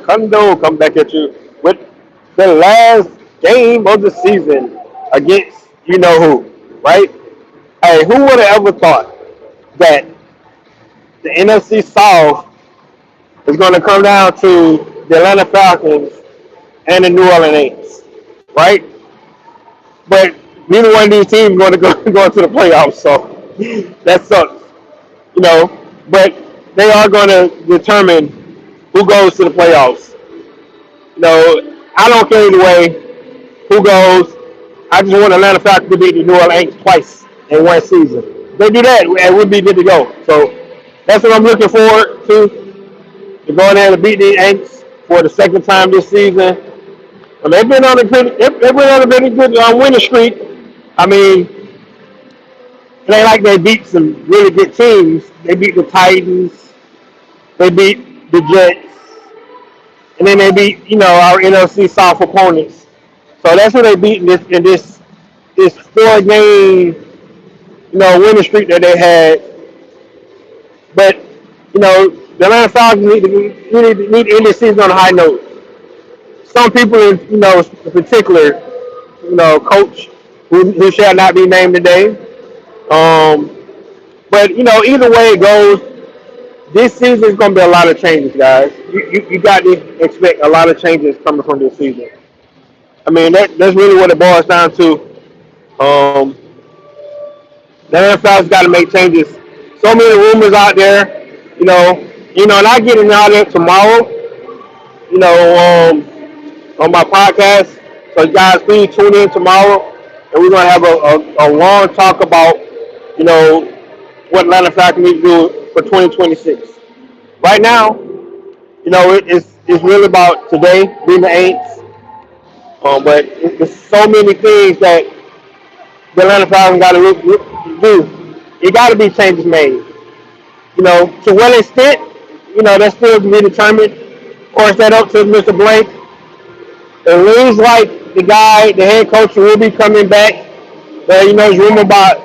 Recondo come back at you with the last game of the season against you know who, right? Hey, who would have ever thought that the NFC South is going to come down to the Atlanta Falcons and the New Orleans Saints, right? But neither one of these teams is going to go, go into the playoffs, so that sucks, you know. But they are going to determine who goes to the playoffs. You know, I don't care either way who goes. I just want Atlanta Falcons to beat the New Orleans Saints twice in one season. If they do that, and we'll be good to go. So that's what I'm looking forward to go in there and beat the Yanks for the second time this season. Well, they've been on a pretty good winning streak. I mean, it ain't like they beat some really good teams. They beat the Titans, they beat the Jets, and then they beat our NFC South opponents. So that's what they beat in this 4 game winning streak that they had. But the Atlanta Falcons need to end this season on a high note. Some people, in particular, coach who shall not be named today. Um, but either way it goes, this season is going to be a lot of changes, guys. You got to expect a lot of changes coming from this season. I mean, that's really what it boils down to. Um, the NFL's got to make changes. So many rumors out there, and I get into all that tomorrow, you know, on my podcast. So, guys, please tune in tomorrow, and we're going to have a long talk about, you know, what Atlanta Falcons need to do for 2026. Right now, it's really about today being the Aints. But there's so many things that the Atlanta Falcons got to do. It got to be changes made. To what extent, that's still to be determined. Of course, that up to Mr. Blake. It looks like the head coach will be coming back. But, there's rumor about,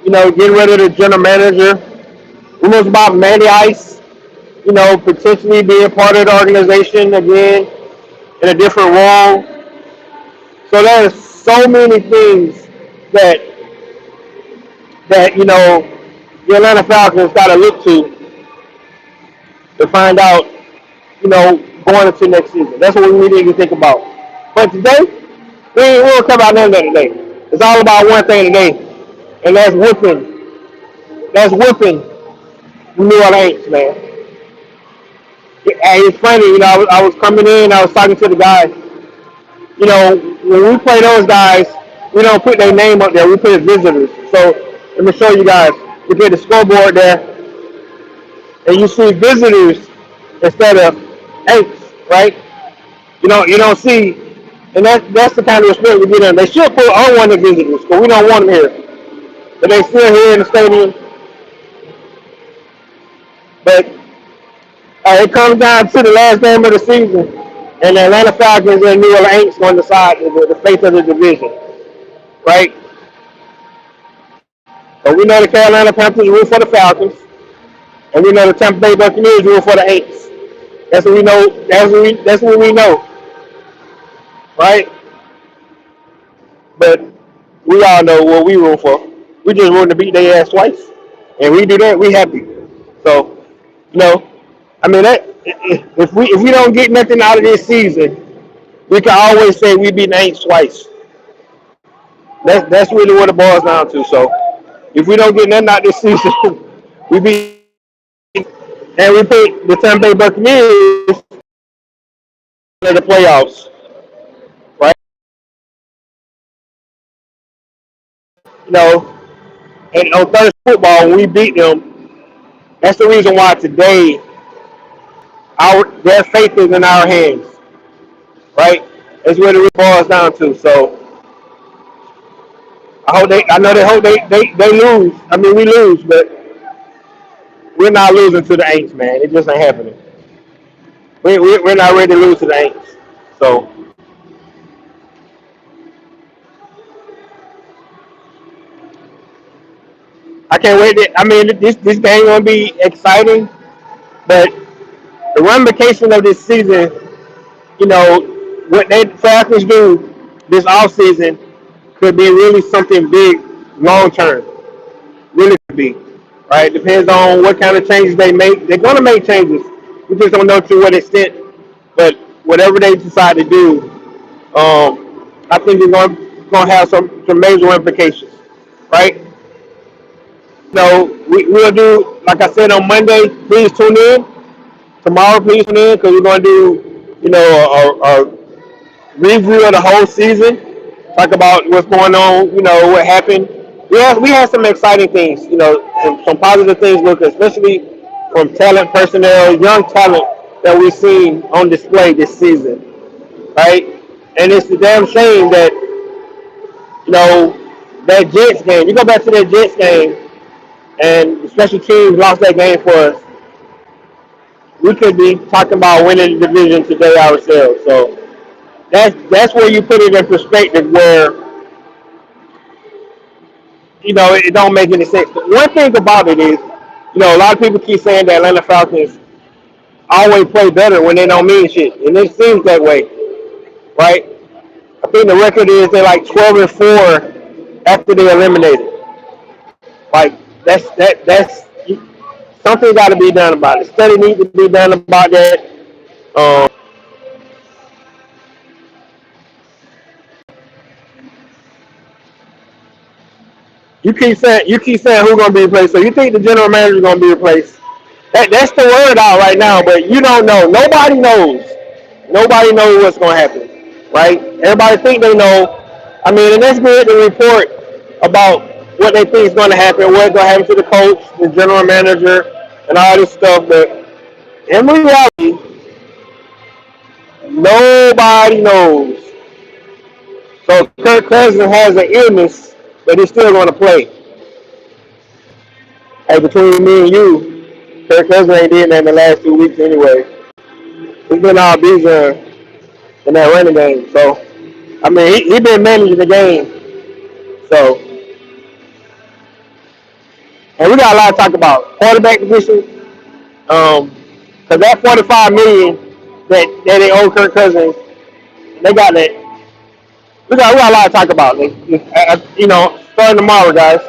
getting rid of the general manager. Rumors about Manny Ice, potentially being part of the organization again in a different role. So there's so many things that the Atlanta Falcons got to look to find out, going into next season. That's what we need to think about. But today, we won't come about none of that today. It's all about one thing today, and that's whipping. That's whipping the New Orleans, man. It's funny, I was coming in, I was talking to the guy. When we play those guys, we don't put their name up there. We put it visitors. So let me show you guys. We get the scoreboard there, and you see visitors instead of eights, right? You don't see, and that's the kind of respect we get in. They should put on one of the visitors, but we don't want them here. But they still here in the stadium. But it comes down to the last game of the season, and the Atlanta Falcons and New Orleans on the side, the face of the division, right? But we know the Carolina Panthers root for the Falcons, and we know the Tampa Bay Buccaneers root for the Aints. That's what we know. That's what we know, right? But we all know what we root for. We just want to beat their ass twice, and we do that, we happy. So, I mean, if we don't get nothing out of this season, we can always say we beat the Aints twice. That's really what it boils down to. So, if we don't get nothing out this season, we beat the Aints, and we put the Tampa Bay Buccaneers in the playoffs, right? You know, and on Thursday football, when we beat them, that's the reason why today their faith is in our hands, right? That's what it boils down to. So I know they hope they lose. I mean, we lose, but we're not losing to the Aints, man. It just ain't happening. We're not ready to lose to the Aints. So I can't wait. I mean, this game gonna be exciting, but the ramification of this season. you know, what they Falcons do this offseason could be really something big long term. Really could be. Right? Depends on what kind of changes they make. They're gonna make changes. We just don't know to what extent. But whatever they decide to do, I think they're gonna have some major implications. Right? We'll do like I said on Monday. Please tune in tomorrow. Please tune in because we're gonna do a review of the whole season. Talk about what's going on. What happened. We had some exciting things. Some positive things with, especially from talent, personnel, young talent that we've seen on display this season. Right, and it's a damn shame that that Jets game. You go back to that Jets game, and the special teams lost that game for us. We could be talking about winning the division today ourselves. So that's where you put it in perspective, where it don't make any sense. But one thing about it is, a lot of people keep saying the Atlanta Falcons always play better when they don't mean shit, and it seems that way, right? I think the record is they're like 12-4 after they eliminated. Like that's something got to be done about it. Study needs to be done about that. Um, you keep saying who's gonna be replaced. So you think the general manager is gonna be replaced? That's the word out right now, but you don't know. Nobody knows. Nobody knows what's gonna happen, right? Everybody think they know. I mean, and that's good to report about what they think is gonna happen, what's gonna happen to the coach, the general manager, and all this stuff. But in reality, nobody knows. So Kirk Cousins has an illness, but he's still gonna play. Hey, between me and you, Kirk Cousins ain't did that in the last 2 weeks anyway. He's been all busy in that running game. So, I mean, he been managing the game. So, and we got a lot to talk about. Quarterback position, because that 45 million that they owe Kirk Cousins, they got that. We got a lot to talk about. Starting tomorrow, guys.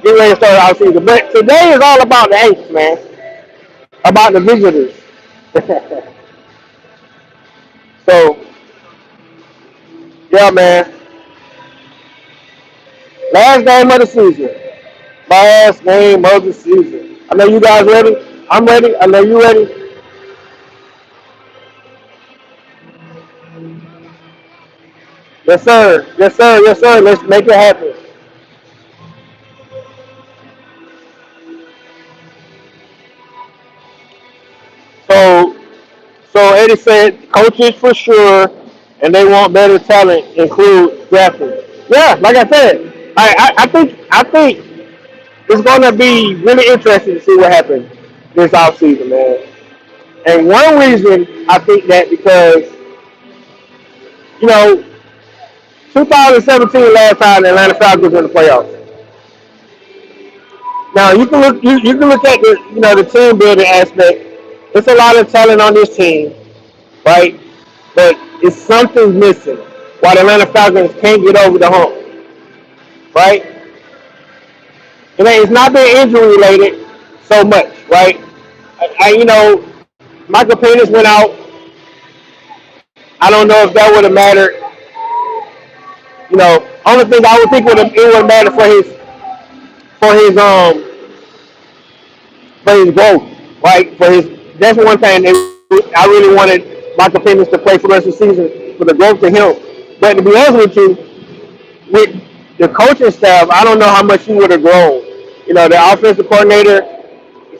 Get ready to start our season. But today is all about the Aints, man. About the visitors. So, yeah, man. Last game of the season. Last game of the season. I know you guys ready. I'm ready. I know you ready. Yes, sir. Yes, sir. Yes, sir. Let's make it happen. So, so Eddie said coaches for sure, and they want better talent, include drafting. Yeah, like I said, I think it's gonna be really interesting to see what happens this offseason, man. And one reason I think that because you know 2017 last time the Atlanta Falcons in the playoffs. Now you can look at the team building aspect. There's a lot of talent on this team, right? But it's something's missing. Why the Atlanta Falcons can't get over the hump, right? It's not been injury related so much, right? Michael Penix went out. I don't know if that would have mattered. Only thing I would think it would matter for his growth, right? That's one thing that I really wanted Michael Penix to play for the rest of the season for the growth to him. But to be honest with you, with the coaching staff, I don't know how much he would have grown. The offensive coordinator,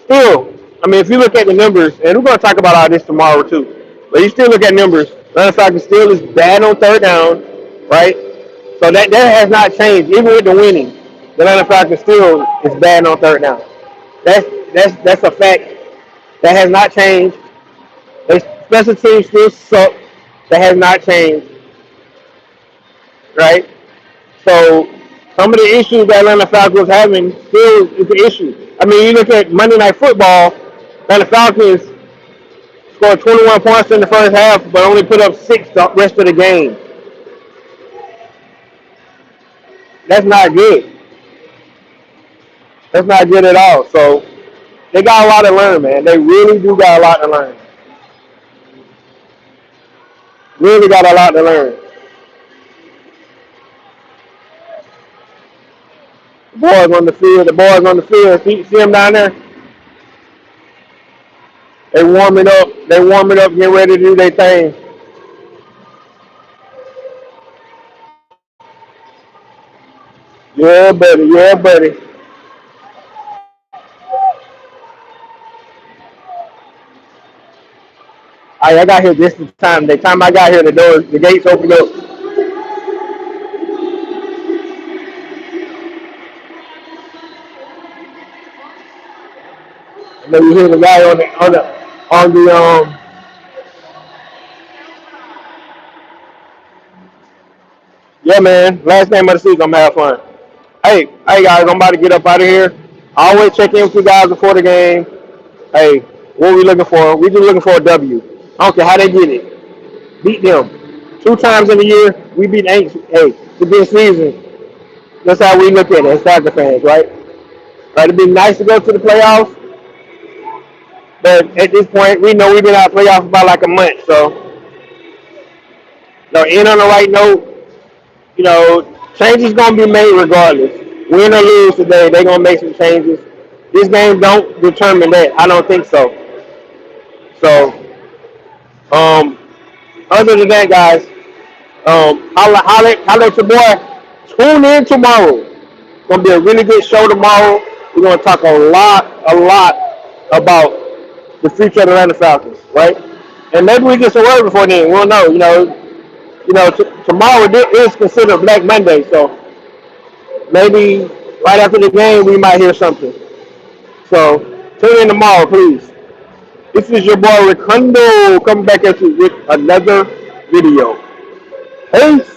still, I mean, if you look at the numbers, and we're going to talk about all this tomorrow too, but you still look at numbers. Atlanta Falcons still is bad on third down, right? So that has not changed, even with the winning. The Atlanta Falcons still is bad on third down. That's a fact. That has not changed. Their special teams still suck. That has not changed, right? So some of the issues that Atlanta Falcons having still is an issue. I mean, you look at Monday Night Football, Atlanta Falcons Scored 21 points in the first half, but only put up 6 the rest of the game. That's not good. That's not good at all. So they got a lot to learn, man. They really do got a lot to learn. Really got a lot to learn. The boys on the field. The boys on the field. See them down there? They warming up. They warming up, getting ready to do their thing. Yeah, buddy. Yeah, buddy. I got here just the time. The time I got here, the gates opened up. And then you hear the guy on the yeah, man. Last game of the season, I'm gonna have fun. Hey guys, I'm about to get up out of here. I always check in with you guys before the game. Hey, what we looking for? We just looking for a W. I don't care how they get it. Beat them. 2 times in a year, we beat Aints. Hey, it's a good season. That's how we look at it as Falcon fans, right? Right, it'd be nice to go to the playoffs, but at this point, we know we've been out of playoffs about like a month. So, end on the right note. Changes gonna be made regardless. Win or lose today, they gonna make some changes. This game don't determine that. I don't think so. So, um, other than that, guys, holla at your boy. Tune in tomorrow. It's gonna be a really good show tomorrow. We're gonna talk a lot about the future of the Atlanta Falcons, right? And maybe we get some word before then. We'll know. Tomorrow is considered Black Monday, so maybe right after the game we might hear something. So tune in tomorrow, please. This is your boy Recondo coming back at you with another video. Peace.